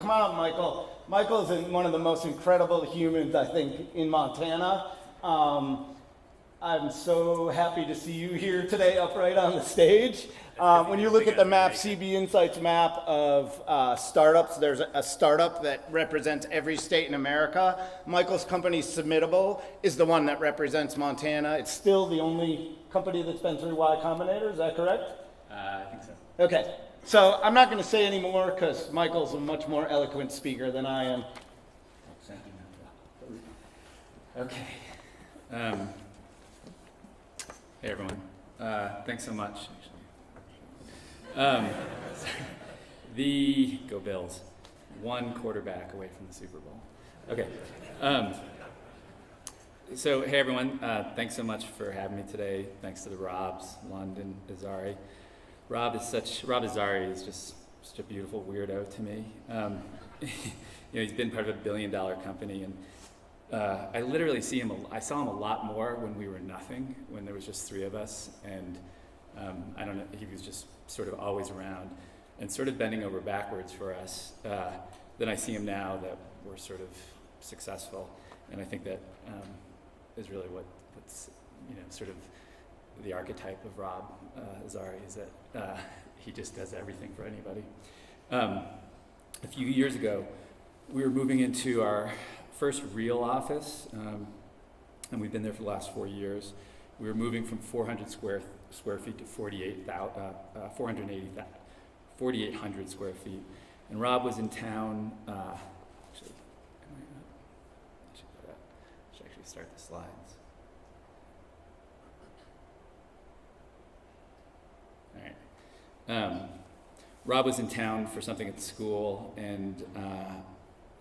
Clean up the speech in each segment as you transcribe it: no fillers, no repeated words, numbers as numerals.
Come on, Michael. Michael is one of the most incredible humans, I think, in Montana. I'm so happy to see you here today, upright on the stage. When you look at the map, CB Insights map of startups, there's a startup that represents every state in America. Michael's company, Submittable, is the one that represents Montana. It's still the only company that's been through Y Combinator, is that correct? I think so. Okay. So I'm not going to say any more because Michael's a much more eloquent speaker than I am. Okay. Hey everyone. Thanks so much. The Go Bills. One quarterback away from the Super Bowl. Okay. So hey everyone. Thanks so much for having me today. Thanks to the Robs, London, Azari. Rob Azari is just such a beautiful weirdo to me. He's been part of a $1 billion company, and I literally I saw him a lot more when we were nothing, when there was just three of us, and I don't know, he was just sort of always around and sort of bending over backwards for us. Then I see him now that we're sort of successful, and I think that is really what's sort of the archetype of Rob Azari, is that he just does everything for anybody. A few years ago, we were moving into our first real office, and we've been there for the last 4 years. We were moving from 400 square feet to 4,800 square feet. And Rob was in town. I should actually start the slides. All right. Rob was in town for something at the school, and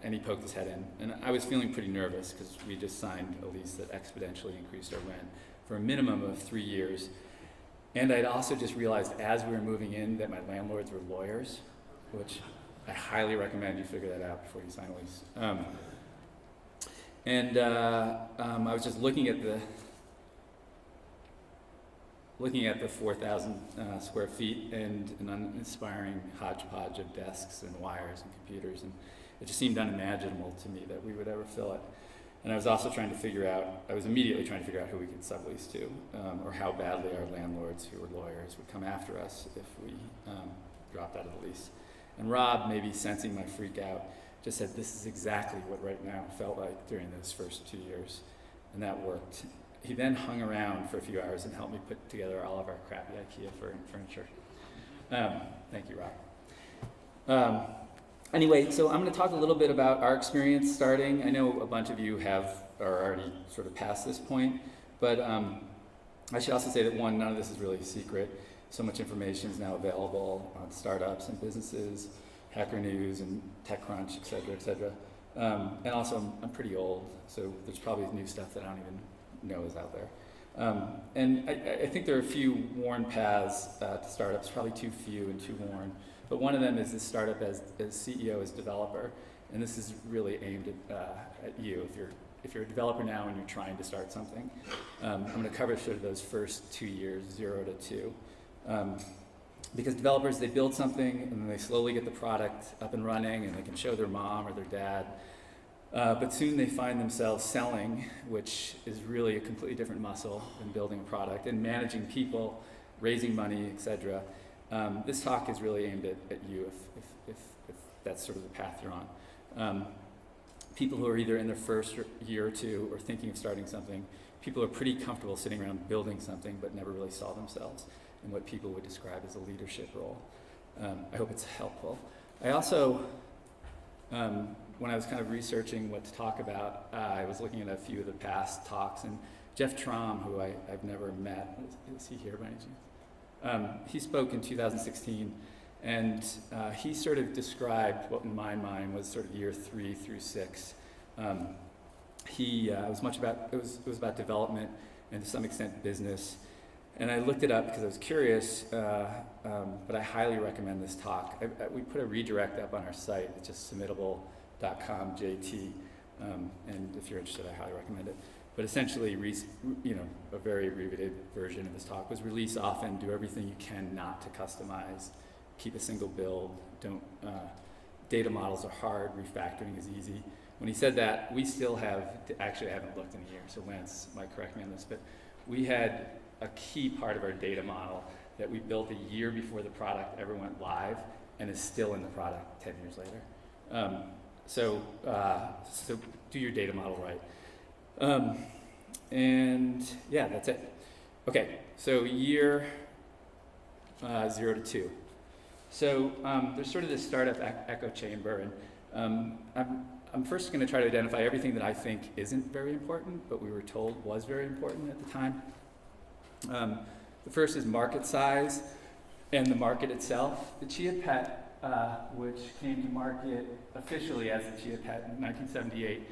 he poked his head in. And I was feeling pretty nervous because we just signed a lease that exponentially increased our rent for a minimum of 3 years. And I'd also just realized as we were moving in that my landlords were lawyers, which I highly recommend you figure that out before you sign a lease. I was just looking at the 4,000 square feet and an uninspiring hodgepodge of desks and wires and computers, and it just seemed unimaginable to me that we would ever fill it. And I was immediately trying to figure out who we could sublease to, or how badly our landlords, who were lawyers, would come after us if we dropped out of the lease. And Rob, maybe sensing my freak out, just said, "This is exactly what right now felt like during those first 2 years," and that worked. He then hung around for a few hours and helped me put together all of our crappy IKEA furniture. Thank you, Rob. Anyway, so I'm going to talk a little bit about our experience starting. I know a bunch of you are already sort of past this point, but I should also say that none of this is really a secret. So much information is now available on startups and businesses, Hacker News and TechCrunch, et cetera, et cetera. And also, I'm pretty old, so there's probably new stuff that I don't even know is out there. And I think there are a few worn paths to startups, probably too few and too worn. But one of them is this startup as CEO, as developer. And this is really aimed at you if you're a developer now and you're trying to start something. I'm going to cover sort of those first 2 years, 0 to 2. Because developers, they build something and then they slowly get the product up and running and they can show their mom or their dad. But soon they find themselves selling, which is really a completely different muscle than building a product, and managing people, raising money, etc. This talk is really aimed at you if that's sort of the path you're on. People who are either in their first year or two or thinking of starting something, people who are pretty comfortable sitting around building something but never really saw themselves in what people would describe as a leadership role. I hope it's helpful. I also, when I was kind of researching what to talk about, I was looking at a few of the past talks, and Jeff Traum, who I've never met, is he here by any chance? He spoke in 2016, and he sort of described what in my mind was sort of year 3 through 6. It was about development and to some extent business. And I looked it up because I was curious, but I highly recommend this talk. We put a redirect up on our site. It's just submittable.com JT, and if you're interested, I highly recommend it. But essentially, a very abbreviated version of this talk was release often, do everything you can not to customize, keep a single build, data models are hard, refactoring is easy. When he said that, we still have, actually I haven't looked in a year, so Lance might correct me on this, but we had a key part of our data model that we built a year before the product ever went live and is still in the product 10 years later. So do your data model right. And yeah, that's it. Okay, so year 0 to 2. So there's sort of this startup echo chamber, and I'm first going to try to identify everything that I think isn't very important, but we were told was very important at the time. The first is market size and the market itself. The Chia Pet, which came to market officially as the Chia Pet in 1978,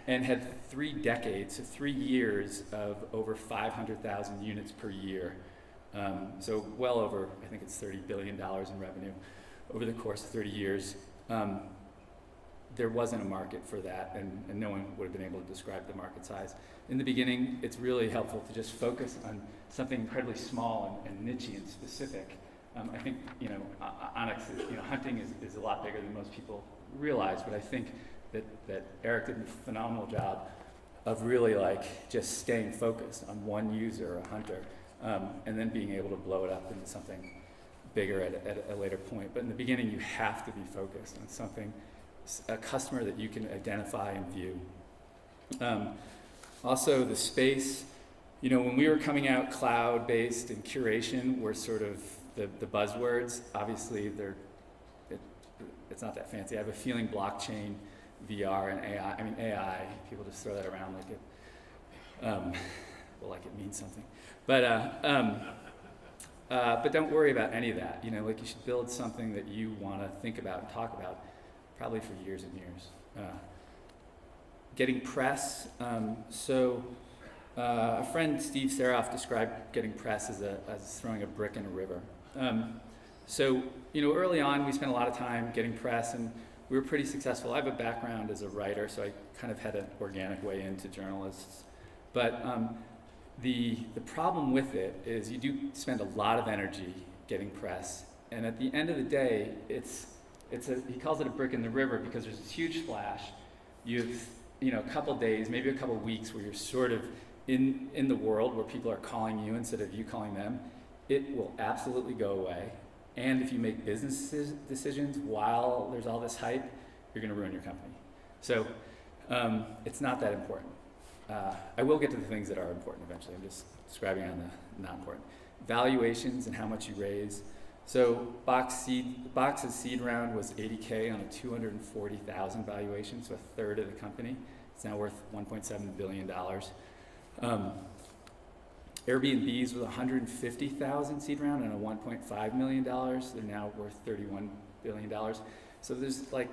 and had 3 decades, so 3 years of over 500,000 units per year. So well over, I think it's $30 billion in revenue over the course of 30 years. There wasn't a market for that, and no one would have been able to describe the market size. In the beginning, it's really helpful to just focus on something incredibly small and niche and specific. I think, Onyx, hunting is a lot bigger than most people realize, but I think that Eric did a phenomenal job of really just staying focused on one user, a hunter, and then being able to blow it up into something bigger at a later point. But in the beginning, you have to be focused on something, a customer that you can identify and view. Also, the space, when we were coming out cloud-based and curation were sort of the buzzwords. Obviously, it's not that fancy. I have a feeling blockchain, VR, and AI, people just throw that around like it means something. But don't worry about any of that. You should build something that you want to think about and talk about, probably for years and years. Getting press. A friend, Steve Seroff, described getting press as throwing a brick in a river. Early on, we spent a lot of time getting press, and we were pretty successful. I have a background as a writer, so I kind of had an organic way into journalists. But the problem with it is you do spend a lot of energy getting press, and at the end of the day, he calls it a brick in the river because there's this huge splash. You have a couple days, maybe a couple weeks where you're sort of in the world where people are calling you instead of you calling them. It will absolutely go away. And if you make business decisions while there's all this hype, you're going to ruin your company. So it's not that important. I will get to the things that are important eventually. I'm just describing on the not important. Valuations and how much you raise. So Box's seed round was $80K on a $240,000 valuation, so a third of the company. It's now worth $1.7 billion. Airbnb's was $150,000 seed round and a $1.5 million. They're now worth $31 billion. So there's I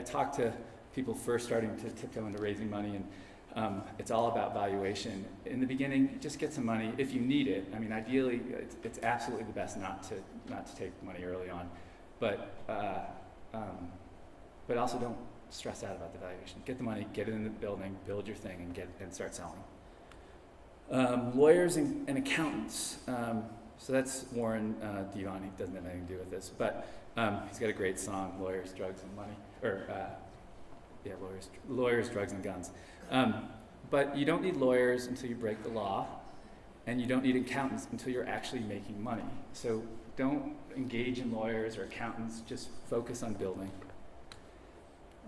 talk to people first starting to tiptoe into raising money, and it's all about valuation. In the beginning, just get some money if you need it. Ideally, it's absolutely the best not to take money early on, but also don't stress out about the valuation. Get the money, get it in the building, build your thing, and start selling. Lawyers and accountants. So that's Warren Devon. He doesn't have anything to do with this, but he's got a great song, "Lawyers, Drugs, and Money," lawyers, drugs, and guns. But you don't need lawyers until you break the law, and you don't need accountants until you're actually making money. So don't engage in lawyers or accountants, just focus on building.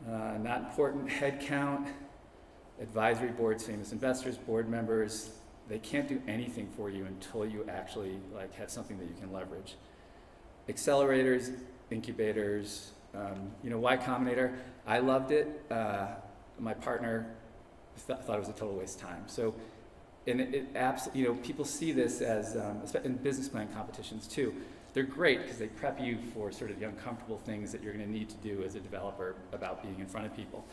Not important, headcount, advisory boards, famous investors, board members, they can't do anything for you until you actually have something that you can leverage. Accelerators, incubators, Y Combinator, I loved it. My partner thought it was a total waste of time. So, and it absolutely, people see this as, in business plan competitions too, they're great because they prep you for sort of the uncomfortable things that you're going to need to do as a developer about being in front of people.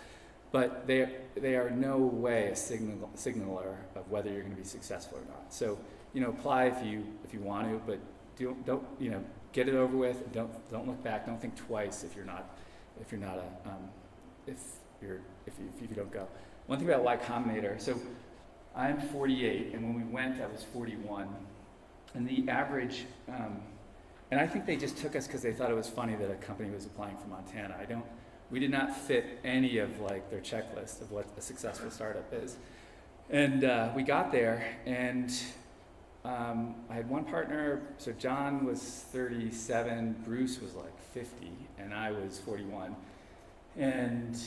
But they are no way a signaler of whether you're going to be successful or not. So, apply if you want to, but don't get it over with. Don't look back. Don't think twice if you don't go. One thing about Y Combinator. So, I'm 48, and when we went, I was 41, and the average And I think they just took us because they thought it was funny that a company was applying for Montana. We did not fit any of like their checklist of what a successful startup is. And we got there, and I had one partner. So John was 37, Bruce was like 50, and I was 41. And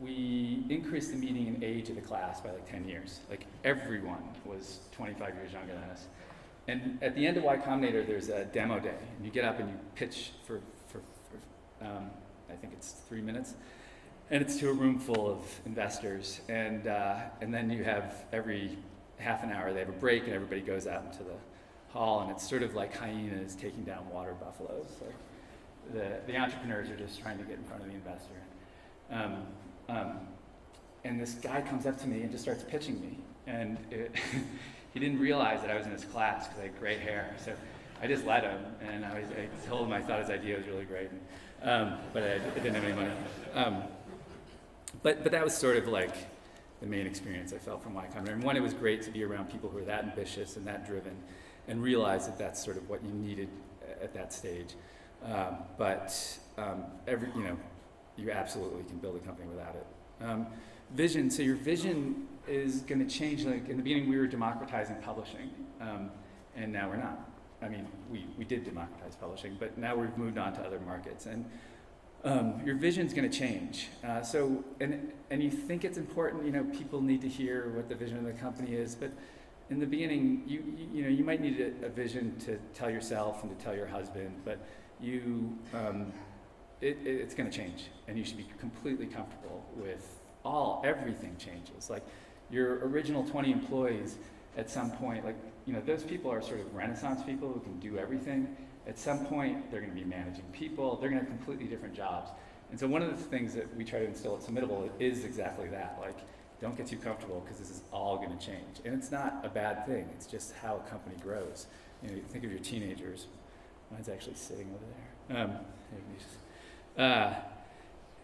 we increased the median age of the class by like 10 years. Like everyone was 25 years younger than us. And at the end of Y Combinator, there's a demo day, and you get up and you pitch for I think it's 3 minutes, and it's to a room full of investors, and then you have every half an hour they have a break, and everybody goes out into the hall, and it's sort of like hyenas taking down water buffaloes. Like the entrepreneurs are just trying to get in front of the investor. And this guy comes up to me and just starts pitching me, and he didn't realize that I was in his class because I had gray hair. So I just let him, and I told him I thought his idea was really great, but I didn't have any money. But that was sort of like the main experience I felt from Y Combinator. And one, it was great to be around people who are that ambitious and that driven, and realize that that's sort of what you needed at that stage. You absolutely can build a company without it. Vision. So your vision is going to change. Like in the beginning, we were democratizing publishing, and now we're not. I mean, we did democratize publishing, but now we've moved on to other markets, and your vision's going to change. And you think it's important. You know, people need to hear what the vision of the company is, but in the beginning, you might need a vision to tell yourself and to tell your husband, but it's going to change, and you should be completely comfortable with everything changes. Like your original 20 employees at some point, like, those people are sort of Renaissance people who can do everything. At some point, they're going to be managing people. They're going to have completely different jobs. And so one of the things that we try to instill at Submittable is exactly that. Like, don't get too comfortable because this is all going to change. And it's not a bad thing. It's just how a company grows. You think of your teenagers. Mine's actually sitting over there.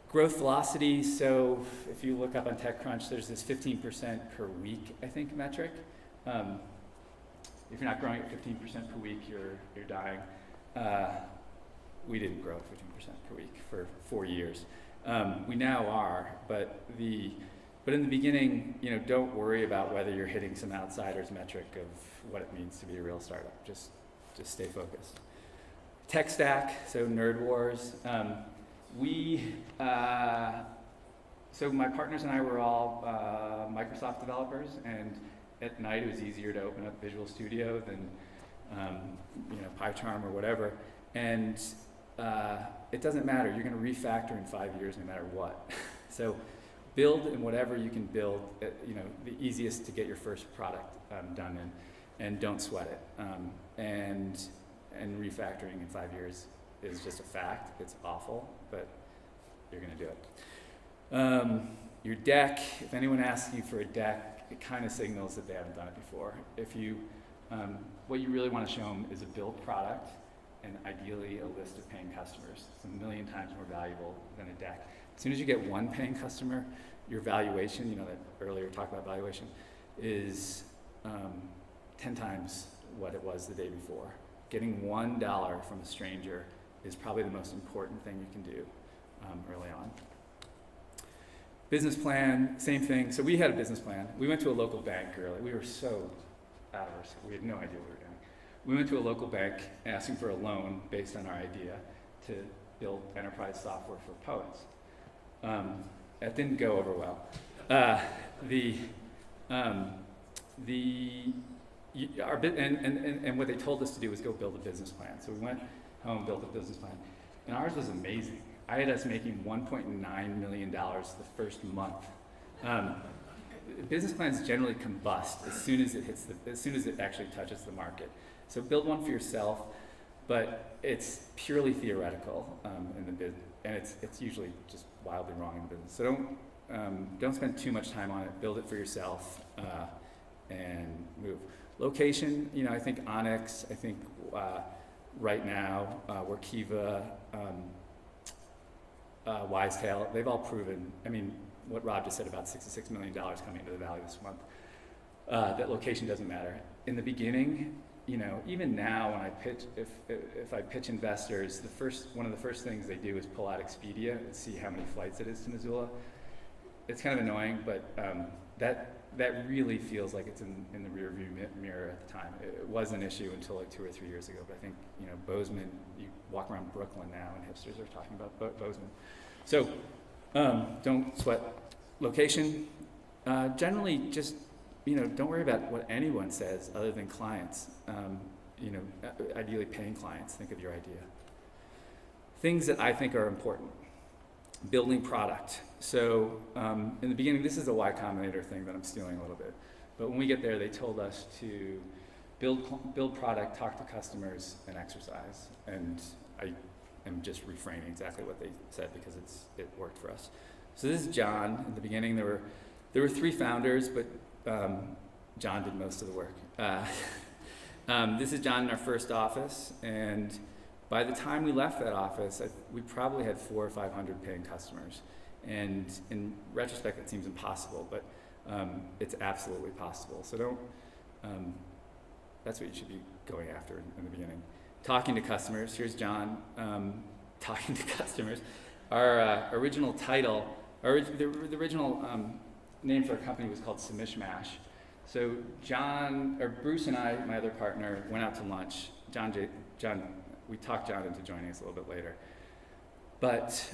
Growth velocity. So if you look up on TechCrunch, there's this 15% per week, I think, metric. If you're not growing at 15% per week, you're dying. We didn't grow at 15% per week for 4 years. We now are, but in the beginning, don't worry about whether you're hitting some outsider's metric of what it means to be a real startup. Just stay focused. Tech stack, so Nerd Wars. So my partners and I were all Microsoft developers, and at night it was easier to open up Visual Studio than PyCharm or whatever. And it doesn't matter. You're going to refactor in 5 years no matter what. So build in whatever you can build. The easiest to get your first product done in, and don't sweat it. And refactoring in 5 years is just a fact. It's awful, but you're going to do it. Your deck, if anyone asks you for a deck, it kind of signals that they haven't done it before. What you really want to show them is a built product, and ideally a list of paying customers. It's 1,000,000 times more valuable than a deck. As soon as you get one paying customer, your valuation, that earlier talk about valuation, is 10 times what it was the day before. Getting $1 from a stranger is probably the most important thing you can do early on. Business plan, same thing. So we had a business plan. We went to a local bank early. We were so out of our school. We had no idea what we were doing. We went to a local bank asking for a loan based on our idea to build enterprise software for poets. That didn't go over well. And what they told us to do was go build a business plan. So we went home, built a business plan, and ours was amazing. I had us making $1.9 million the first month. Business plans generally combust as soon as it actually touches the market. So build one for yourself, but it's purely theoretical in the business, and it's usually just wildly wrong in the business. So don't spend too much time on it. Build it for yourself and move. Location, I think Onyx. I think right now Workiva, Wisetail. They've all proven. I mean, what Rob just said about $66 million coming into the Valley this month. That location doesn't matter. In the beginning, even now when I pitch, if I pitch investors, one of the first things they do is pull out Expedia and see how many flights it is to Missoula. It's kind of annoying, but that really feels like it's in the rearview mirror at the time. It was an issue until like 2 or 3 years ago, but I think, Bozeman, you walk around Brooklyn now and hipsters are talking about Bozeman. So don't sweat location. Generally just, don't worry about what anyone says other than clients. Ideally paying clients, think of your idea. Things that I think are important. Building product. So in the beginning, this is a Y Combinator thing that I'm stealing a little bit. But when we get there, they told us to build product, talk to customers, and exercise. And I am just reframing exactly what they said because it worked for us. So this is John. In the beginning, there were 3 founders, but John did most of the work. This is John in our first office, and by the time we left that office, we probably had 400 or 500 paying customers. And in retrospect, it seems impossible, but it's absolutely possible. So that's what you should be going after in the beginning. Talking to customers, here's John talking to customers. Our original title, the original name for our company was called Submishmash. So Bruce and I, my other partner, went out to lunch. We talked John into joining us a little bit later. But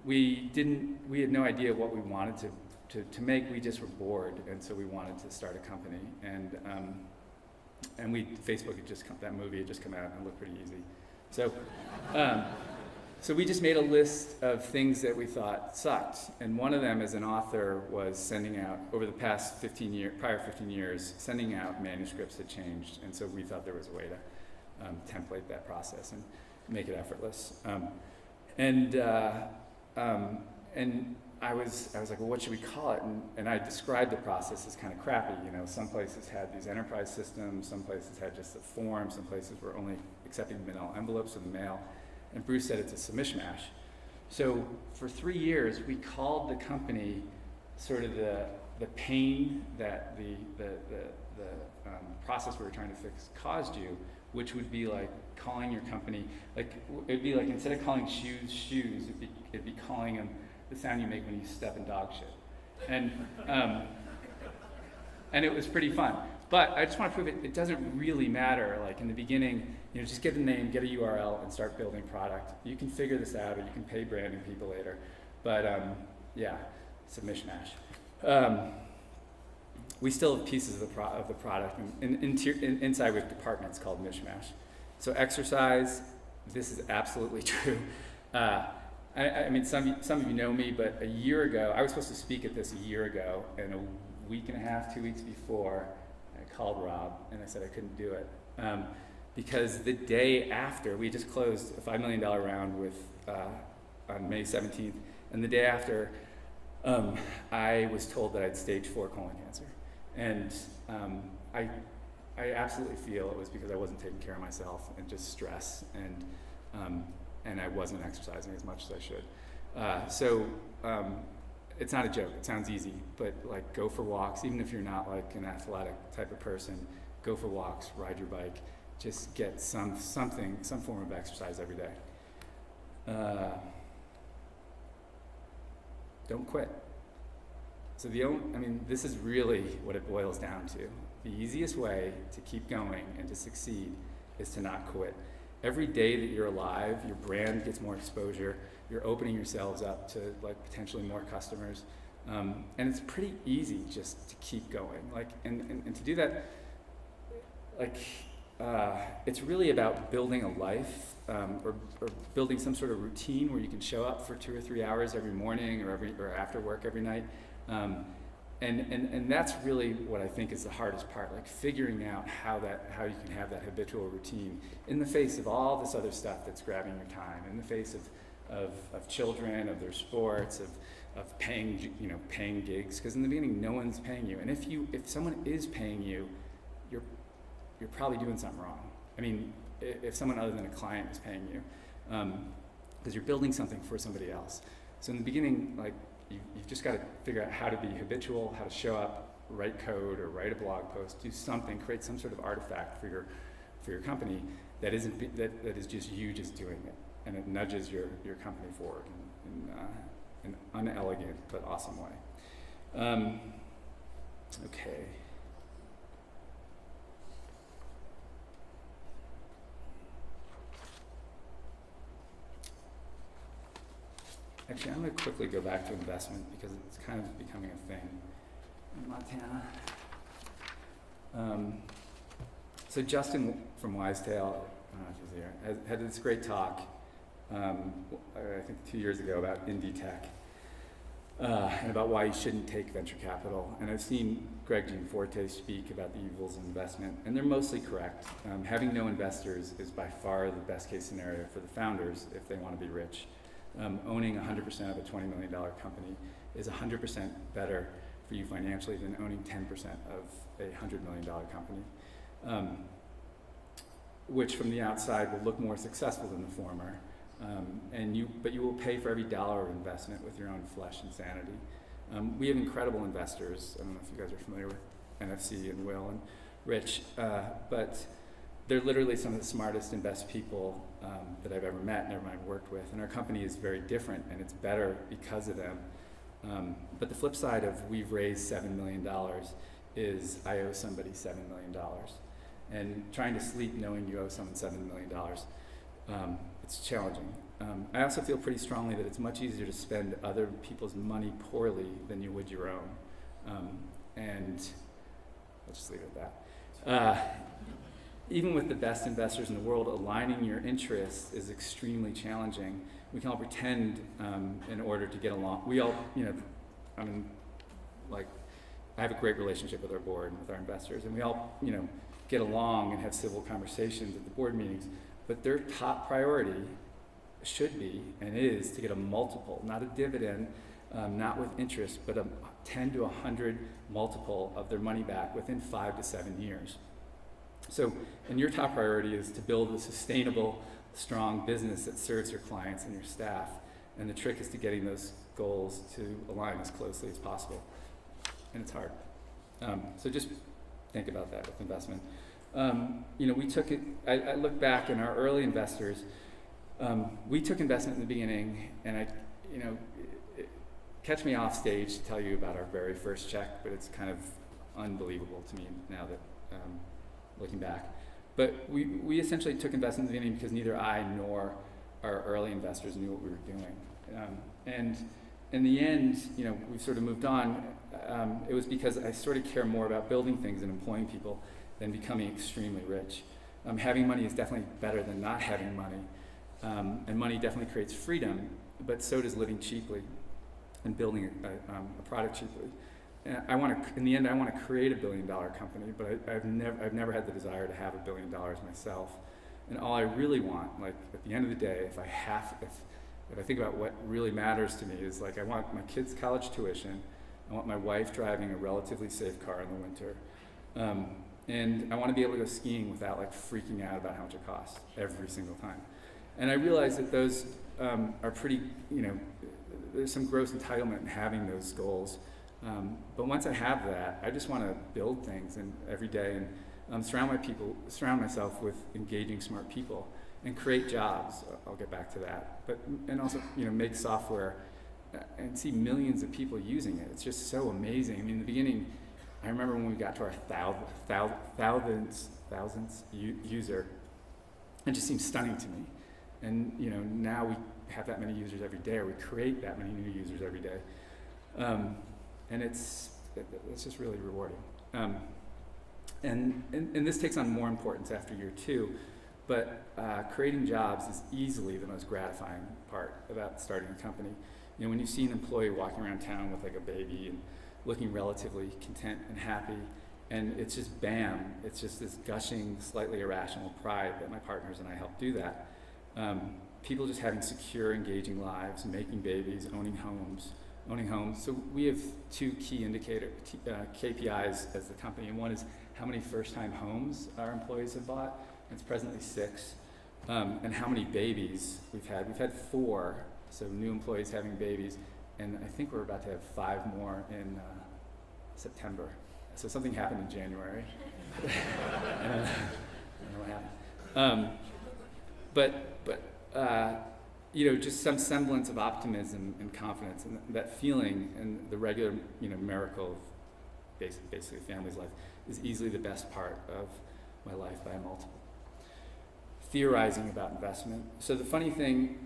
we had no idea what we wanted to make. We just were bored, and so we wanted to start a company. And Facebook that movie had just come out and it looked pretty easy. So we just made a list of things that we thought sucked. And one of them as an author was sending out, over the past prior 15 years, sending out manuscripts that changed. And so we thought there was a way to template that process and make it effortless. And I was like, well, what should we call it? And I described the process as kind of crappy. Some places had these enterprise systems, some places had just a form, some places were only accepting manila envelopes in the mail. And Bruce said it's a submishmash. So for 3 years, we called the company sort of the pain that the process we were trying to fix caused you, which would be like calling your company, it'd be like instead of calling shoes, it'd be calling them the sound you make when you step in dog shit. And it was pretty fun. But I just want to prove it doesn't really matter. Like in the beginning, just get a name, get a URL, and start building product. You can figure this out, or you can pay branding people later. But it's a mishmash. We still have pieces of the product, and inside we have departments called mishmash. So exercise, this is absolutely true. I mean, some of you know me, but a year ago, I was supposed to speak at this a year ago, and a week and a half, 2 weeks before, I called Rob, and I said I couldn't do it. Because the day after, we just closed a $5 million round on May 17th, and the day after, I was told that I had stage 4 colon cancer. And I absolutely feel it was because I wasn't taking care of myself and just stress, and I wasn't exercising as much as I should. So it's not a joke. It sounds easy, but like go for walks, even if you're not like an athletic type of person. Go for walks, ride your bike, just get some form of exercise every day. Don't quit. So this is really what it boils down to. The easiest way to keep going and to succeed is to not quit. Every day that you're alive, your brand gets more exposure. You're opening yourselves up to like potentially more customers, and it's pretty easy just to keep going. And to do that, it's really about building a life or building some sort of routine where you can show up for 2 or 3 hours every morning or after work every night. And that's really what I think is the hardest part, like figuring out how you can have that habitual routine in the face of all this other stuff that's grabbing your time, in the face of children, of their sports, of paying gigs, because in the beginning no one's paying you, and if someone is paying you, you're probably doing something wrong. I mean, if someone other than a client is paying you, because you're building something for somebody else. So in the beginning, like you've just got to figure out how to be habitual, how to show up, write code or write a blog post, do something, create some sort of artifact for for your company that is just you just doing it, and it nudges your company forward in an unelegant but awesome way. Okay. Actually, I'm going to quickly go back to investment because it's kind of becoming a thing in Montana. So Justin from Wisetail, I don't know if he's here, had this great talk, I think 2 years ago about indie tech and about why you shouldn't take venture capital. And I've seen Greg Gianforte speak about the evils of investment, and they're mostly correct. Having no investors is by far the best case scenario for the founders if they want to be rich. Owning 100% of a $20 million company is 100% better for you financially than owning 10% of a $100 million company, which from the outside will look more successful than the former. But you will pay for every dollar of investment with your own flesh and sanity. We have incredible investors. I don't know if you guys are familiar with NFC and Will and Rich, but they're literally some of the smartest and best people that I've ever met, never mind worked with. And our company is very different, and it's better because of them. But the flip side of we've raised $7 million is I owe somebody $7 million. And trying to sleep knowing you owe someone $7 million, it's challenging. I also feel pretty strongly that it's much easier to spend other people's money poorly than you would your own. And let's just leave it at that. Even with the best investors in the world, aligning your interests is extremely challenging. We can all pretend in order to get along. We all, I have a great relationship with our board and with our investors, and we all, get along and have civil conversations at the board meetings, but their top priority should be and is to get a multiple, not a dividend, not with interest, but a 10 to 100 multiple of their money back within 5 to 7 years. So, and your top priority is to build a sustainable, strong business that serves your clients and your staff. And the trick is to getting those goals to align as closely as possible. And it's hard. So just think about that with investment. We took it, I look back in our early investors, we took investment in the beginning, and catch me off stage to tell you about our very first check, but it's kind of unbelievable to me now that, looking back. But we essentially took investment in the beginning because neither I nor our early investors knew what we were doing. And in the end, we've sort of moved on. It was because I sort of care more about building things and employing people than becoming extremely rich. Having money is definitely better than not having money. And money definitely creates freedom, but so does living cheaply and building a product cheaply. In the end, I want to create $1 billion company, but I've never had the desire to have $1 billion myself. And all I really want, at the end of the day, if I think about what really matters to me, is I want my kids' college tuition. I want my wife driving a relatively safe car in the winter, and I want to be able to go skiing without freaking out about how much it costs every single time. And I realize that those are pretty, there's some gross entitlement in having those goals. But once I have that, I just want to build things every day and surround myself with engaging, smart people, and create jobs. I'll get back to that. And also, make software and see millions of people using it. It's just so amazing. I mean, in the beginning, I remember when we got to our thousandth user, it just seemed stunning to me. And now we have that many users every day, or we create that many new users every day. And it's just really rewarding. And this takes on more importance after year 2, but creating jobs is easily the most gratifying part about starting a company. When you see an employee walking around town with a baby and looking relatively content and happy, and it's just bam, it's just this gushing, slightly irrational pride that my partners and I help do that. People just having secure, engaging lives, making babies, owning homes. So we have 2 key KPIs as the company, and one is how many first-time homes our employees have bought. It's presently 6, and how many babies we've had. We've had 4, so new employees having babies, and I think we're about to have 5 more in September. So something happened in January. I don't know what happened. But just some semblance of optimism and confidence, and that feeling and the regular, miracle of basically a family's life is easily the best part of my life by a multiple. Theorizing about investment. So the funny thing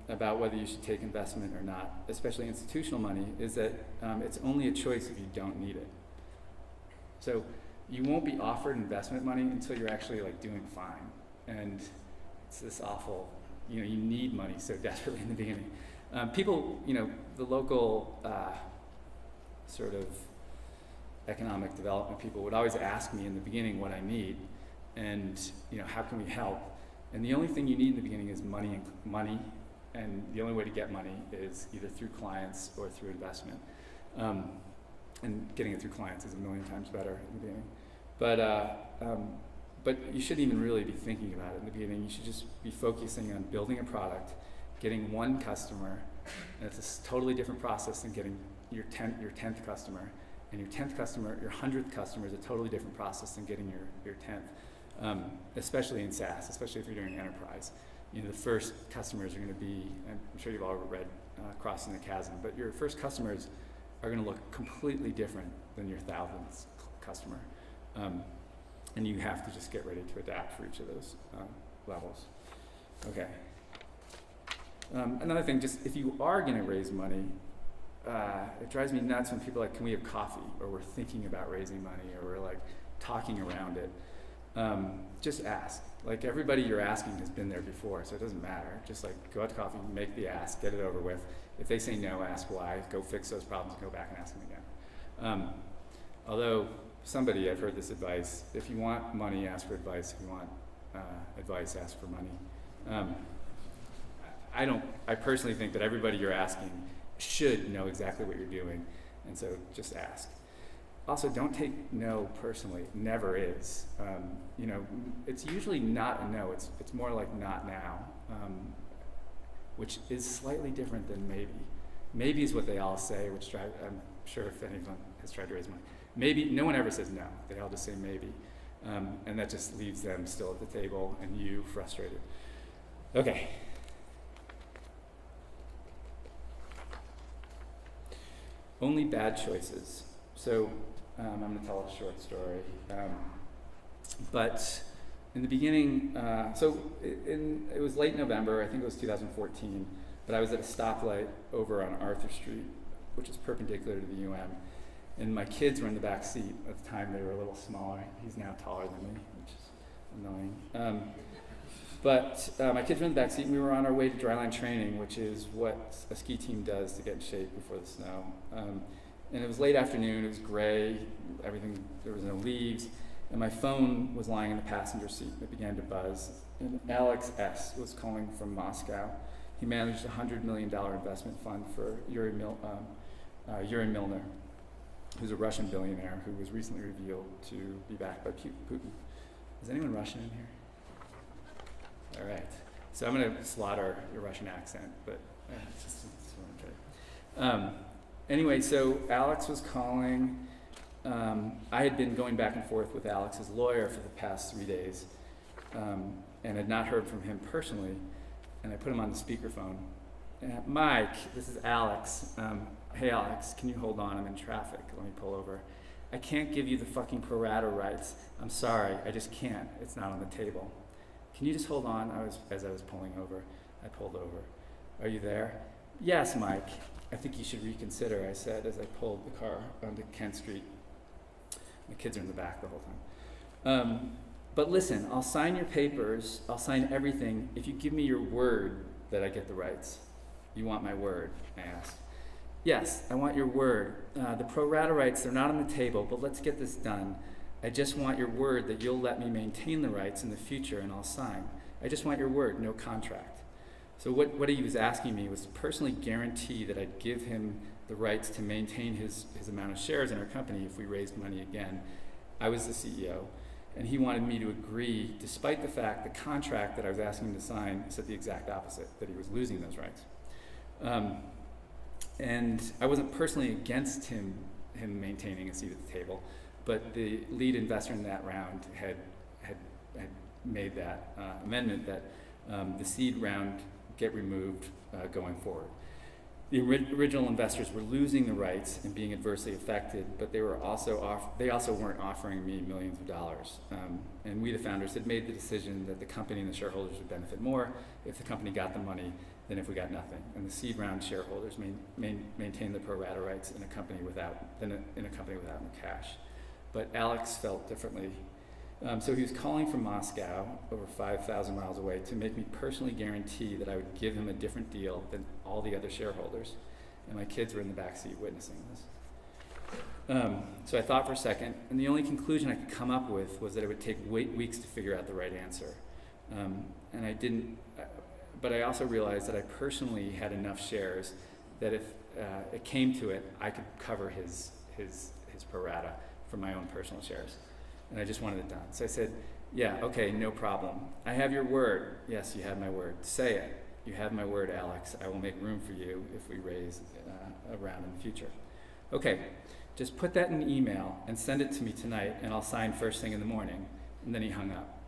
about whether you should take investment or not, especially institutional money, is that it's only a choice if you don't need it. So you won't be offered investment money until you're actually doing fine. And it's this awful, you need money so desperately in the beginning. People, the local sort of economic development people would always ask me in the beginning what I need and, how can we help? And the only thing you need in the beginning is money, and the only way to get money is either through clients or through investment. And getting it through clients is a million times better in the beginning. But you shouldn't even really be thinking about it in the beginning. You should just be focusing on building a product, getting one customer, and it's a totally different process than getting your 10th customer. And your 10th customer, your 100th customer is a totally different process than getting your 10th, especially in SaaS, especially if you're doing enterprise. The first customers are going to be, I'm sure you've all read Crossing the Chasm, but your first customers are going to look completely different than your 1000th customer. And you have to just get ready to adapt for each of those levels. Okay. Another thing, just if you are going to raise money, it drives me nuts when people are like, can we have coffee? Or we're thinking about raising money, or we're talking around it. Just ask. Everybody you're asking has been there before, so it doesn't matter. Just go out to coffee, make the ask, get it over with. If they say no, ask why, go fix those problems, go back and ask them again. Although I've heard this advice, if you want money, ask for advice. If you want advice, ask for money. I personally think that everybody you're asking should know exactly what you're doing, and so just ask. Also, don't take no personally. Never is. It's usually not a no. It's more like not now, which is slightly different than maybe. Maybe is what they all say, which I'm sure if anyone has tried to raise money. Maybe, no one ever says no. They all just say maybe. And that just leaves them still at the table and you frustrated. Okay. Only bad choices. So I'm going to tell a short story. But in the beginning, it was late November, I think it was 2014, but I was at a stoplight over on Arthur Street, which is perpendicular to the UM. And my kids were in the back seat. At the time, they were a little smaller. He's now taller than me, which is annoying. But my kids were in the back seat, and we were on our way to dryline training, which is what a ski team does to get in shape before the snow. And it was late afternoon. It was gray. There was no leaves. And my phone was lying in the passenger seat. It began to buzz. And Alex S. was calling from Moscow. He managed a $100 million investment fund for Yuri Milner, who's a Russian billionaire who was recently revealed to be backed by Putin. Is anyone Russian in here? All right. So I'm going to slaughter your Russian accent, but it's just what I'm trying. Anyway, so Alex was calling. I had been going back and forth with Alex's lawyer for the past 3 days and had not heard from him personally, and I put him on the speakerphone. Mike, this is Alex. Hey Alex, can you hold on? I'm in traffic. Let me pull over. I can't give you the fucking pro rata rights. I'm sorry, I just can't. It's not on the table. Can you just hold on? As I was pulling over, I pulled over. Are you there? Yes, Mike. I think you should reconsider, I said as I pulled the car onto Kent Street. My kids are in the back the whole time. But listen, I'll sign your papers, I'll sign everything if you give me your word that I get the rights. You want my word? I asked. Yes, I want your word. The pro rata rights, they're not on the table, but let's get this done. I just want your word that you'll let me maintain the rights in the future and I'll sign. I just want your word, no contract. So what he was asking me was to personally guarantee that I'd give him the rights to maintain his amount of shares in our company if we raised money again. I was the CEO, and he wanted me to agree, despite the fact the contract that I was asking him to sign said the exact opposite, that he was losing those rights. And I wasn't personally against him maintaining a seat at the table, but the lead investor in that round had made that amendment that the seed round get removed going forward. The original investors were losing the rights and being adversely affected, but they also weren't offering me millions of dollars. And we, the founders, had made the decision that the company and the shareholders would benefit more if the company got the money than if we got nothing. And the seed round shareholders maintained the pro rata rights in a company without the cash. But Alex felt differently. So he was calling from Moscow, over 5,000 miles away, to make me personally guarantee that I would give him a different deal than all the other shareholders. And my kids were in the backseat witnessing this. So I thought for a second, and the only conclusion I could come up with was that it would take weeks to figure out the right answer. And I didn't, but I also realized that I personally had enough shares that if it came to it, I could cover his pro rata from my own personal shares. And I just wanted it done. So I said, yeah, okay, no problem. I have your word. Yes, you have my word. Say it. You have my word, Alex. I will make room for you if we raise a round in the future. Okay, just put that in an email and send it to me tonight, and I'll sign first thing in the morning. And then he hung up.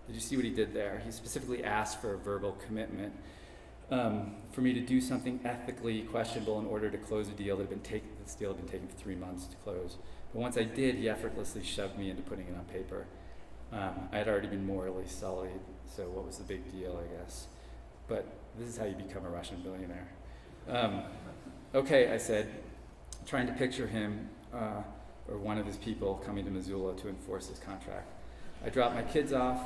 Did you see what he did there? He specifically asked for a verbal commitment for me to do something ethically questionable in order to close a deal that this deal had been taking for 3 months to close. But once I did, he effortlessly shoved me into putting it on paper. I had already been morally sullied, so what was the big deal, I guess? But this is how you become a Russian billionaire. Okay, I said, trying to picture him or one of his people coming to Missoula to enforce his contract. I dropped my kids off.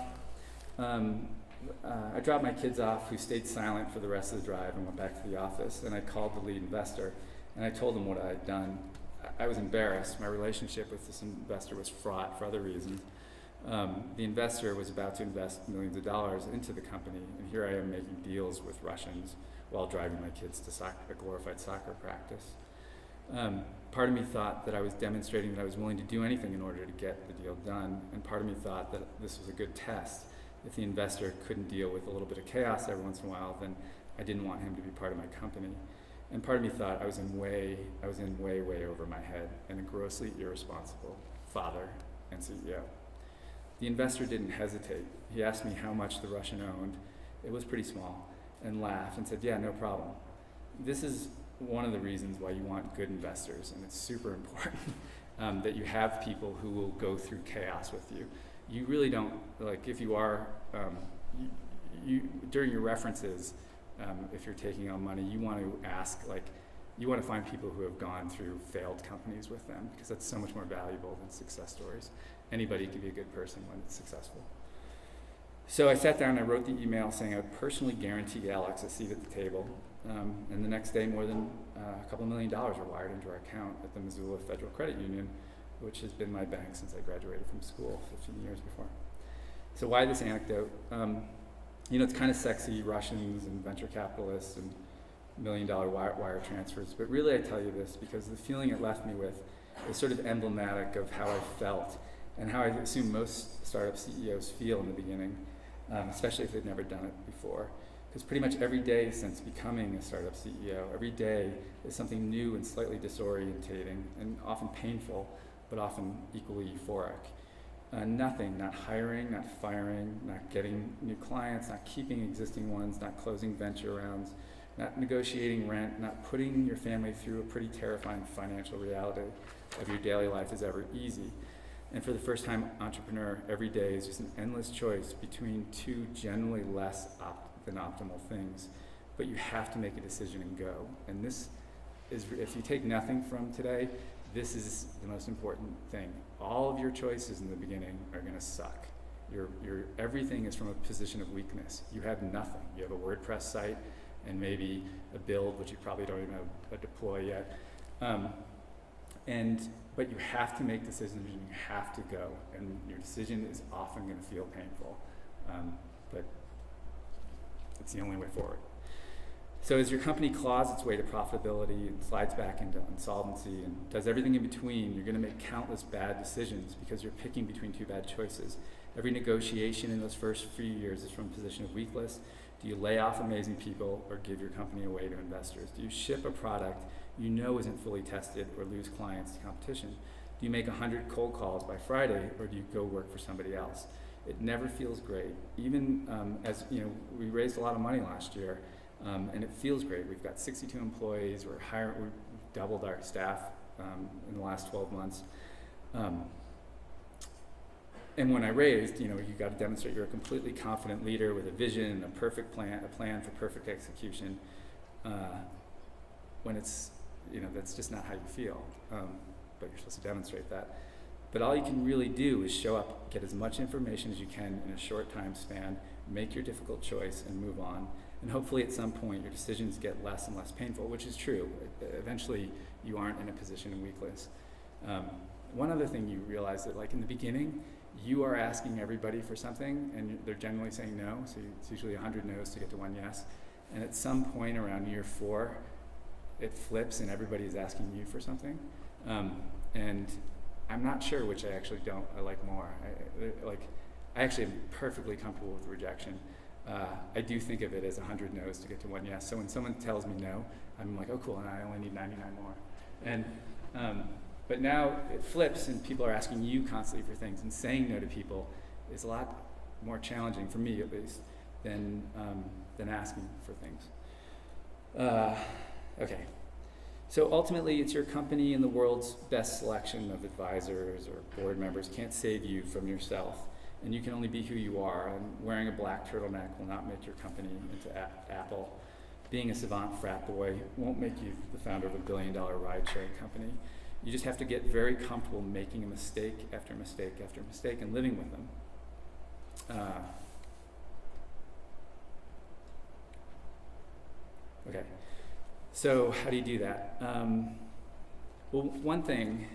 Who stayed silent for the rest of the drive and went back to the office. And I called the lead investor, and I told him what I had done. I was embarrassed. My relationship with this investor was fraught for other reasons. The investor was about to invest millions of dollars into the company, and here I am making deals with Russians while driving my kids to a glorified soccer practice. Part of me thought that I was demonstrating that I was willing to do anything in order to get the deal done, and part of me thought that this was a good test. If the investor couldn't deal with a little bit of chaos every once in a while, then I didn't want him to be part of my company. And part of me thought I was in way over my head, and a grossly irresponsible father and CEO. The investor didn't hesitate. He asked me how much the Russian owned. It was pretty small, and laughed and said, yeah, no problem. This is one of the reasons why you want good investors, and it's super important that you have people who will go through chaos with you. You really don't, like if you are, during your references, if you're taking on money, you want to ask, you want to find people who have gone through failed companies with them, because that's so much more valuable than success stories. Anybody can be a good person when it's successful. So I sat down and I wrote the email saying I would personally guarantee Alex a seat at the table. And the next day, more than a couple $1 million were wired into our account at the Missoula Federal Credit Union, which has been my bank since I graduated from school 15 years before. So why this anecdote? It's kind of sexy, Russians and venture capitalists and $1 million wire transfers, but really I tell you this because the feeling it left me with is sort of emblematic of how I felt and how I assume most startup CEOs feel in the beginning, especially if they've never done it before. Because pretty much every day since becoming a startup CEO, every day is something new and slightly disorientating and often painful, but often equally euphoric. Nothing, not hiring, not firing, not getting new clients, not keeping existing ones, not closing venture rounds, not negotiating rent, not putting your family through a pretty terrifying financial reality of your daily life is ever easy. And for the first time entrepreneur, every day is just an endless choice between two generally less than optimal things. But you have to make a decision and go. And this is, if you take nothing from today, this is the most important thing. All of your choices in the beginning are going to suck. Everything is from a position of weakness. You have nothing. You have a WordPress site and maybe a build, which you probably don't even have a deploy yet. But you have to make decisions and you have to go. And your decision is often going to feel painful. But it's the only way forward. So as your company claws its way to profitability and slides back into insolvency and does everything in between, you're going to make countless bad decisions because you're picking between two bad choices. Every negotiation in those first few years is from a position of weakness. Do you lay off amazing people or give your company away to investors? Do you ship a product you know isn't fully tested or lose clients to competition? Do you make 100 cold calls by Friday or do you go work for somebody else? It never feels great. Even as you know, we raised a lot of money last year, and it feels great. We've got 62 employees. We've doubled our staff in the last 12 months. And when I raised, you got to demonstrate you're a completely confident leader with a vision, a perfect plan, a plan for perfect execution. When it's, that's just not how you feel, but you're supposed to demonstrate that. But all you can really do is show up, get as much information as you can in a short time span, make your difficult choice, and move on. And hopefully at some point your decisions get less and less painful, which is true. Eventually you aren't in a position of weakness. One other thing you realize that, like in the beginning, you are asking everybody for something, and they're generally saying no, so it's usually 100 no's to get to one yes. And at some point around year 4, it flips and everybody is asking you for something. And I'm not sure which I like more. I actually am perfectly comfortable with rejection. I do think of it as 100 no's to get to one yes. So when someone tells me no, I'm like, oh cool, and I only need 99 more. And but now it flips and people are asking you constantly for things, and saying no to people is a lot more challenging, for me at least, than asking for things. Okay. So ultimately, it's your company and the world's best selection of advisors or board members can't save you from yourself, and you can only be who you are. And wearing a black turtleneck will not make your company into Apple. Being a savant frat boy won't make you the founder of a billion-dollar ride-sharing company. You just have to get very comfortable making a mistake after mistake after mistake and living with them. Okay. So how do you do that? Well, one thing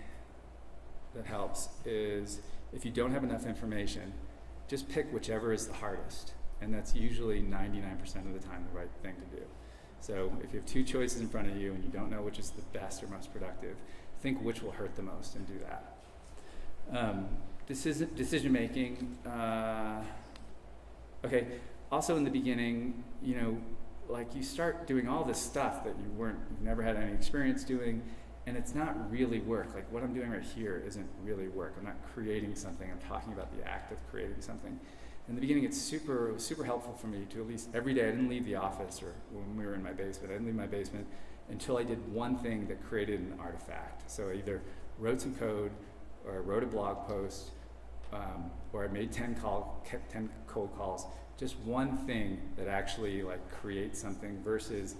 that helps is if you don't have enough information, just pick whichever is the hardest. And that's usually 99% of the time the right thing to do. So if you have 2 choices in front of you and you don't know which is the best or most productive, think which will hurt the most and do that. Decision making. Okay. Also in the beginning, you start doing all this stuff that you've never had any experience doing, and it's not really work. Like what I'm doing right here isn't really work. I'm not creating something. I'm talking about the act of creating something. In the beginning, it's super helpful for me to at least every day. I didn't leave the office, or when we were in my basement, I didn't leave my basement until I did one thing that created an artifact. So I either wrote some code, or I wrote a blog post, or I made 10 cold calls. Just one thing that actually creates something versus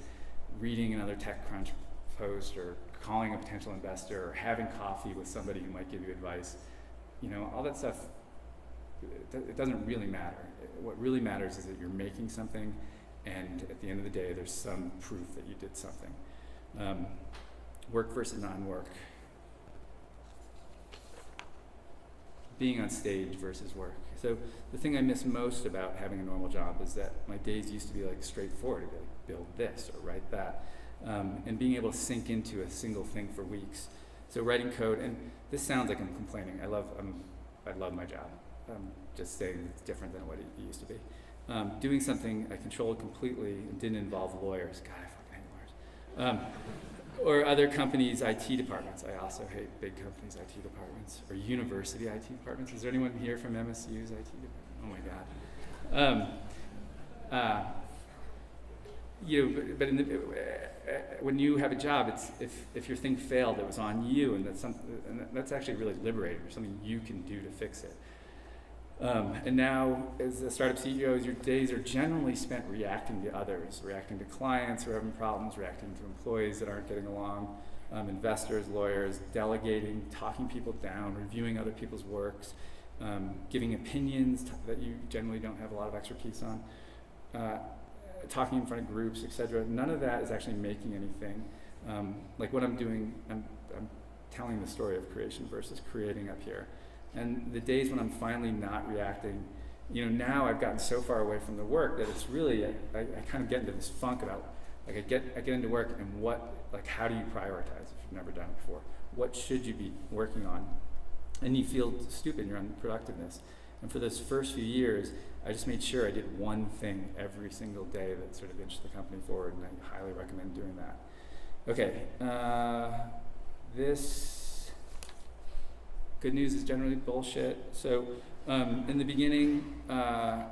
reading another TechCrunch post or calling a potential investor or having coffee with somebody who might give you advice. All that stuff, it doesn't really matter. What really matters is that you're making something, and at the end of the day, there's some proof that you did something. Work versus non-work. Being on stage versus work. So the thing I miss most about having a normal job is that my days used to be straightforward. It'd be build this or write that. And being able to sink into a single thing for weeks. So writing code, and this sounds like I'm complaining. I love my job. I'm just saying it's different than what it used to be. Doing something I controlled completely and didn't involve lawyers. God, I fucking hate lawyers. Or other companies' IT departments. I also hate big companies' IT departments. Or university IT departments. Is there anyone here from MSU's IT department? Oh my God. But when you have a job, it's if your thing failed, it was on you, and that's actually really liberating. There's something you can do to fix it. And now, as a startup CEO, your days are generally spent reacting to others, reacting to clients who are having problems, reacting to employees that aren't getting along, investors, lawyers, delegating, talking people down, reviewing other people's works, giving opinions that you generally don't have a lot of expertise on, talking in front of groups, etc. None of that is actually making anything. Like what I'm doing, I'm telling the story of creation versus creating up here. And the days when I'm finally not reacting, now I've gotten so far away from the work that it's really, I kind of get into this funk about, I get into work and how do you prioritize if you've never done it before? What should you be working on? And you feel stupid in your own productiveness. And for those first few years, I just made sure I did one thing every single day that sort of inched the company forward, and I highly recommend doing that. Okay, this good news is generally bullshit. So In the beginning, I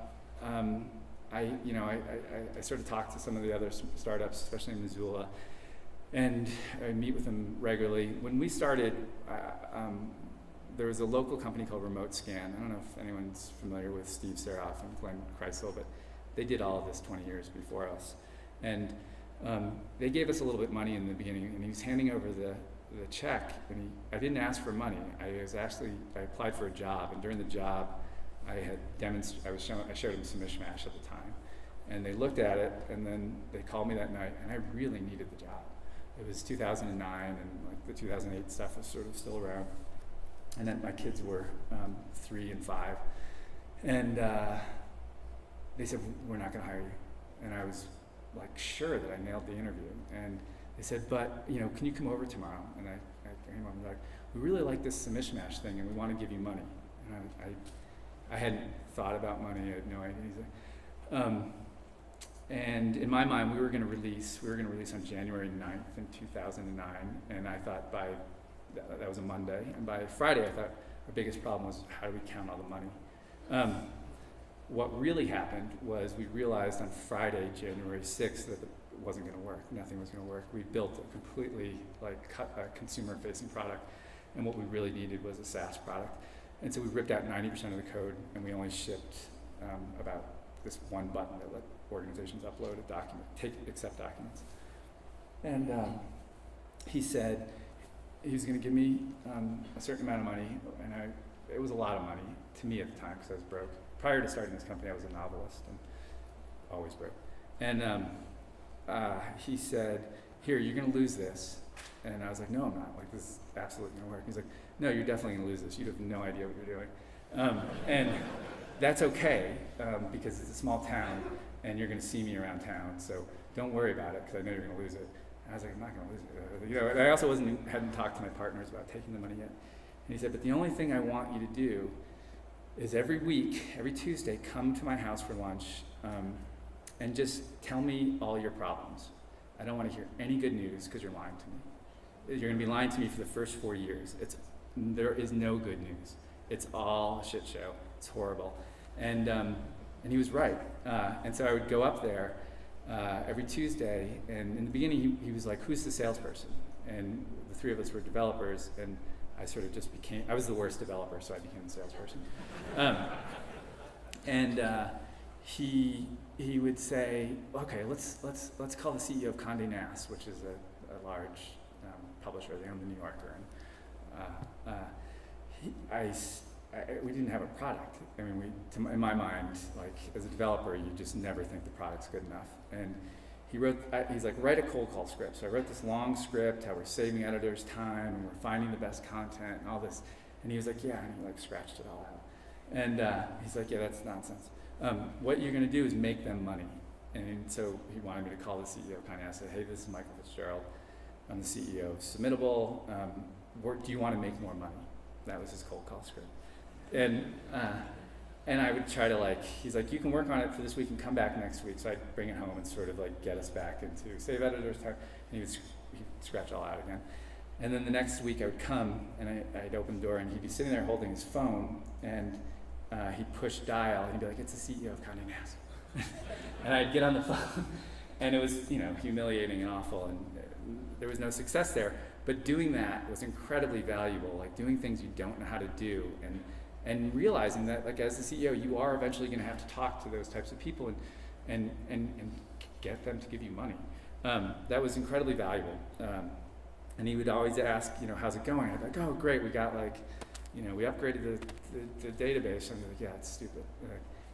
sort of talked to some of the other startups, especially in Missoula, and I meet with them regularly. When we started, there was a local company called Remote Scan. I don't know if anyone's familiar with Steve Seroff and Glenn Kreisel, but they did all of this 20 years before us. And they gave us a little bit of money in the beginning, and he was handing over the check, and I didn't ask for money. I applied for a job, and during the job, I showed them some mishmash at the time, and they looked at it, and then they called me that night, and I really needed the job. It was 2009, and like the 2008 stuff was sort of still around, and then my kids were 3 and 5, and they said, "We're not going to hire you," and I was like sure that I nailed the interview, and they said, "But can you come over tomorrow?" And I came over, like, "We really like this mishmash thing, and we want to give you money." And I hadn't thought about money. I had no idea. And in my mind, we were going to release on January 9th in 2009, and I thought that was a Monday, and by Friday I thought our biggest problem was how do we count all the money. What really happened was we realized on Friday, January 6th, that it wasn't going to work. Nothing was going to work. We built a completely consumer-facing product, and what we really needed was a SaaS product. And so we ripped out 90% of the code, and we only shipped about this one button that let organizations upload a document, accept documents. And he said he was going to give me a certain amount of money, and it was a lot of money to me at the time because I was broke. Prior to starting this company, I was a novelist and always broke. And he said, "Here, you're going to lose this." And I was like, "No, I'm not. Like, this is absolutely going to work." He's like, "No, you're definitely going to lose this. You have no idea what you're doing." And that's okay because it's a small town and you're going to see me around town. So don't worry about it because I know you're going to lose it. And I was like, "I'm not going to lose it." And I also hadn't talked to my partners about taking the money yet. And he said, "But the only thing I want you to do is every week, every Tuesday, come to my house for lunch and just tell me all your problems. I don't want to hear any good news because you're lying to me. You're going to be lying to me for the first 4 years. There is no good news. It's all a shit show. It's horrible." And he was right. And so I would go up there every Tuesday, and in the beginning he was like, "Who's the salesperson?" And the three of us were developers, and I sort of I was the worst developer, so I became the salesperson. He would say, "Okay, let's call the CEO of Condé Nast, which is a large publisher. They own the New Yorker." And we didn't have a product. I mean, in my mind, like as a developer, you just never think the product's good enough. And he's like, "Write a cold call script." So I wrote this long script, how we're saving editors time and we're finding the best content and all this. And he was like, "Yeah," and he like scratched it all out. And he's like, "Yeah, that's nonsense. What you're going to do is make them money." And so he wanted me to call the CEO of Condé Nast and say, "Hey, this is Michael Fitzgerald. I'm the CEO of Submittable. Do you want to make more money?" That was his cold call script. And I would try to he's like, "You can work on it for this week and come back next week." So I'd bring it home and sort of get us back into save editors time. And he'd scratch all out again. And then the next week I would come and I'd open the door and he'd be sitting there holding his phone and he'd push dial and he'd be like, "It's the CEO of Condé Nast." And I'd get on the phone and it was, humiliating and awful and there was no success there. But doing that was incredibly valuable, doing things you don't know how to do and realizing that as the CEO, you are eventually going to have to talk to those types of people and get them to give you money. That was incredibly valuable. And he would always ask, "How's it going?" I'd be like, "Oh, great, we got we upgraded the database." And I'm like, "Yeah, it's stupid.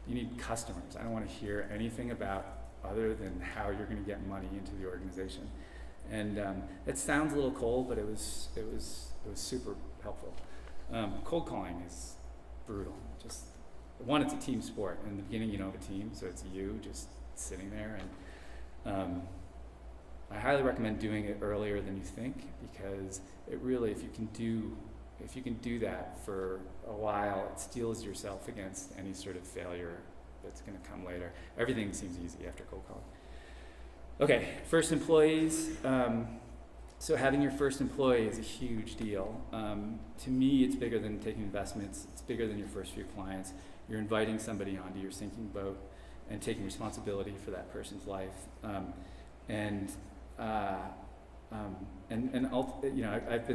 You need customers. I don't want to hear anything about other than how you're going to get money into the organization." And it sounds a little cold, but it was super helpful. Cold calling is brutal. Just it's a team sport. In the beginning, you don't have a team, so it's you just sitting there. And I highly recommend doing it earlier than you think because it really, if you can do that for a while, it steels yourself against any sort of failure that's going to come later. Everything seems easy after cold calling. Okay, first employees. So having your first employee is a huge deal. To me, it's bigger than taking investments. It's bigger than your first few clients. You're inviting somebody onto your sinking boat and taking responsibility for that person's life. I've been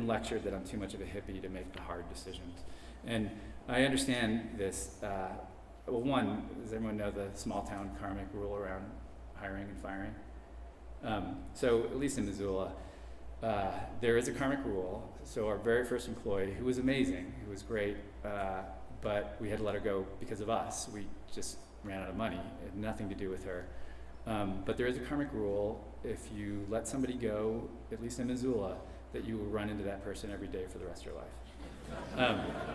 lectured that I'm too much of a hippie to make the hard decisions. And I understand this. Well, one, does everyone know the small town karmic rule around hiring and firing? So at least in Missoula, there is a karmic rule. So our very first employee, who was amazing, who was great, but we had to let her go because of us. We just ran out of money. It had nothing to do with her. But there is a karmic rule. If you let somebody go, at least in Missoula, that you will run into that person every day for the rest of your life.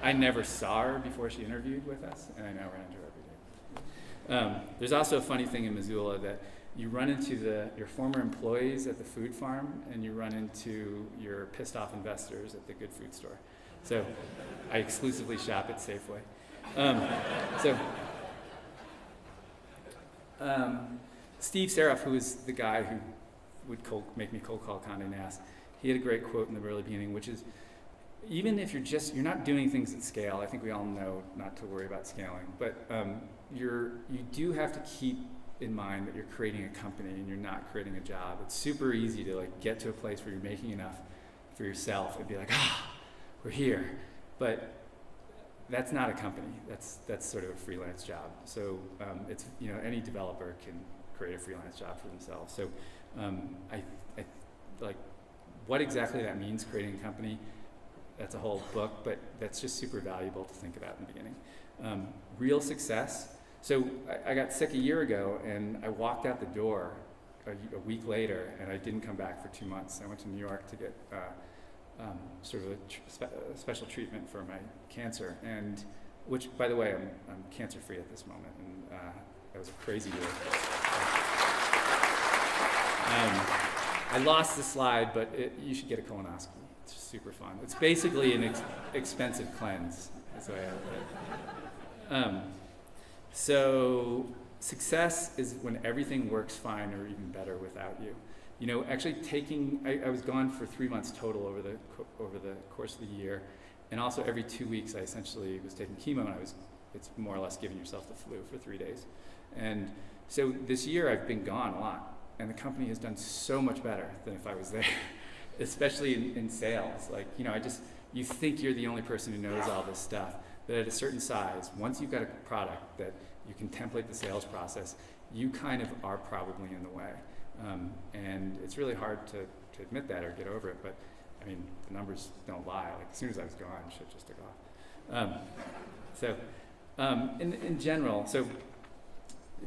I never saw her before she interviewed with us, and I now ran into her every day. There's also a funny thing in Missoula that you run into your former employees at the food farm, and you run into your pissed off investors at the good food store. So I exclusively shop at Safeway. Steve Seraph, who is the guy who would make me cold call Condé Nast, he had a great quote in the early beginning, which is, even if you're not doing things at scale, I think we all know not to worry about scaling, but you do have to keep in mind that you're creating a company and you're not creating a job. It's super easy to get to a place where you're making enough for yourself and be like, we're here. But that's not a company. That's sort of a freelance job. So it's any developer can create a freelance job for themselves. So I like what exactly that means, creating a company. That's a whole book, but that's just super valuable to think about in the beginning. Real success. So I got sick a year ago, and I walked out the door a week later, and I didn't come back for 2 months. I went to New York to get sort of a special treatment for my cancer, and which, by the way, I'm cancer-free at this moment, and that was a crazy year. I lost the slide, but you should get a colonoscopy. It's super fun. It's basically an expensive cleanse. That's the way I look at it. So success is when everything works fine or even better without you. Actually I was gone for 3 months total over the course of the year, and also every 2 weeks I essentially was taking chemo, and it's more or less giving yourself the flu for 3 days. And so this year I've been gone a lot, and the company has done so much better than if I was there, especially in sales. You think you're the only person who knows all this stuff, but at a certain size, once you've got a product that you can template the sales process, you kind of are probably in the way. And it's really hard to admit that or get over it, but I mean, the numbers don't lie. As soon as I was gone, shit just took off. In general, so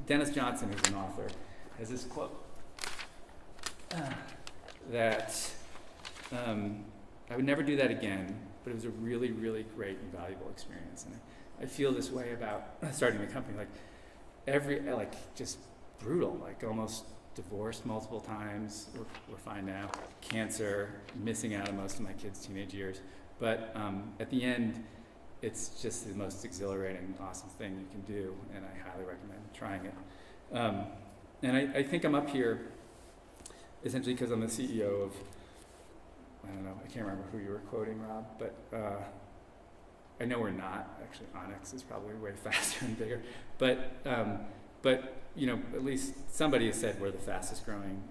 Dennis Johnson, who's an author, has this quote that I would never do that again, but it was a really, really great and valuable experience. And I feel this way about starting a company. Just brutal, almost divorced multiple times. We're fine now. Cancer, missing out on most of my kids' teenage years. But at the end, it's just the most exhilarating, awesome thing you can do, and I highly recommend trying it. And I think I'm up here essentially because I'm the CEO of, I don't know, I can't remember who you were quoting, Rob, but I know we're not. Actually, Onyx is probably way faster and bigger. But at least somebody has said we're the fastest growing,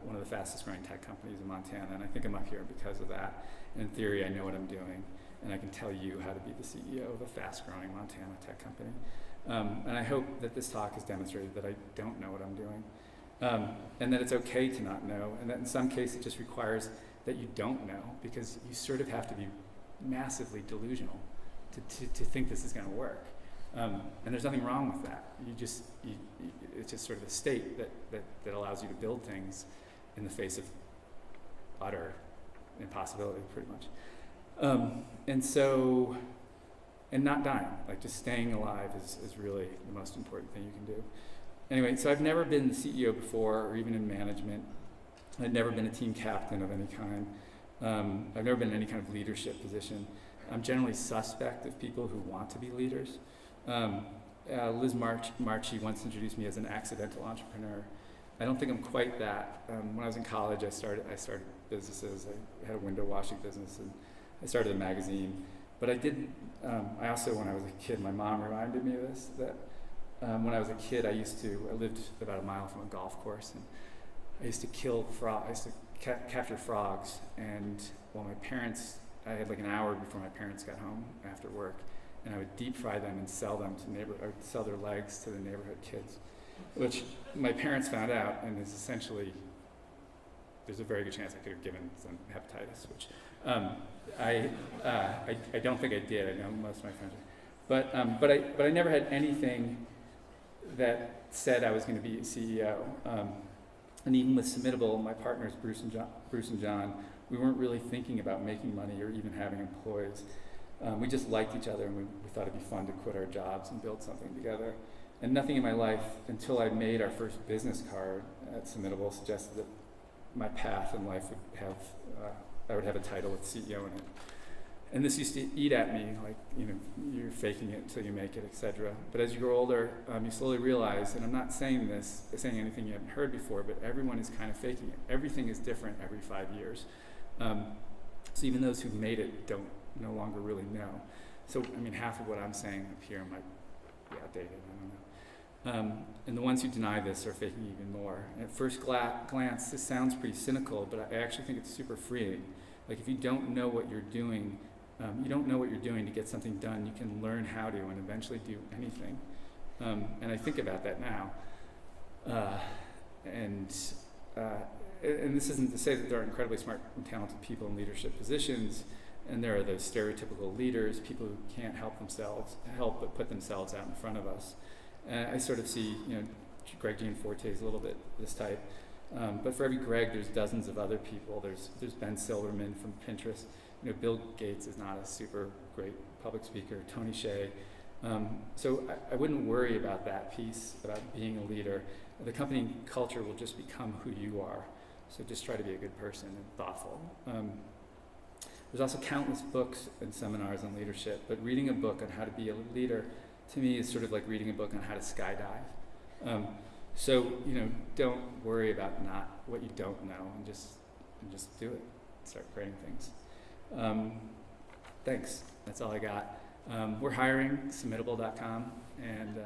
one of the fastest growing tech companies in Montana, and I think I'm up here because of that. In theory, I know what I'm doing, and I can tell you how to be the CEO of a fast growing Montana tech company. And I hope that this talk has demonstrated that I don't know what I'm doing, and that it's okay to not know, and that in some cases it just requires that you don't know, because you sort of have to be massively delusional to think this is going to work. And there's nothing wrong with that. It's just sort of a state that allows you to build things in the face of utter impossibility, pretty much. And not dying, just staying alive is really the most important thing you can do. Anyway, so I've never been the CEO before, or even in management. I've never been a team captain of any kind. I've never been in any kind of leadership position. I'm generally suspect of people who want to be leaders. Liz Marchi once introduced me as an accidental entrepreneur. I don't think I'm quite that. When I was in college, I started businesses. I had a window washing business, and I started a magazine. But I also, when I was a kid, my mom reminded me of this, that when I was a kid, I lived about a mile from a golf course, and I used to kill frogs. I used to capture frogs, and I had like an hour before my parents got home after work, and I would deep fry them and sell them to sell their legs to the neighborhood kids, which my parents found out, and is essentially, there's a very good chance I could have given some hepatitis, which I don't think I did. I know most of my friends did. But I never had anything that said I was going to be a CEO. And even with Submittable, my partners, Bruce and John, we weren't really thinking about making money or even having employees. We just liked each other, and we thought it'd be fun to quit our jobs and build something together. And nothing in my life, until I made our first business card at Submittable, suggested that my path in life would have, I would have a title with CEO in it. And this used to eat at me, like, you're faking it until you make it, etc. But as you grow older, you slowly realize, and I'm not saying anything you haven't heard before, but everyone is kind of faking it. Everything is different every 5 years. So even those who've made it no longer really know. So, half of what I'm saying up here might be outdated, I don't know. And the ones who deny this are faking even more. And at first glance, this sounds pretty cynical, but I actually think it's super freeing. Like, if you don't know what you're doing, to get something done, you can learn how to and eventually do anything. And I think about that now. And this isn't to say that there are incredibly smart and talented people in leadership positions, and there are those stereotypical leaders, people who can't help but put themselves out in front of us. And I sort of see, Greg Gianforte is a little bit this type. But for every Greg, there's dozens of other people. There's Ben Silverman from Pinterest. Bill Gates is not a super great public speaker. Tony Hsieh. So I wouldn't worry about that piece, about being a leader. The company culture will just become who you are. So just try to be a good person and thoughtful. There's also countless books and seminars on leadership, but reading a book on how to be a leader, to me, is sort of like reading a book on how to skydive. So don't worry about not what you don't know, and just do it. Start creating things. Thanks. That's all I got. We're hiring, submittable.com, and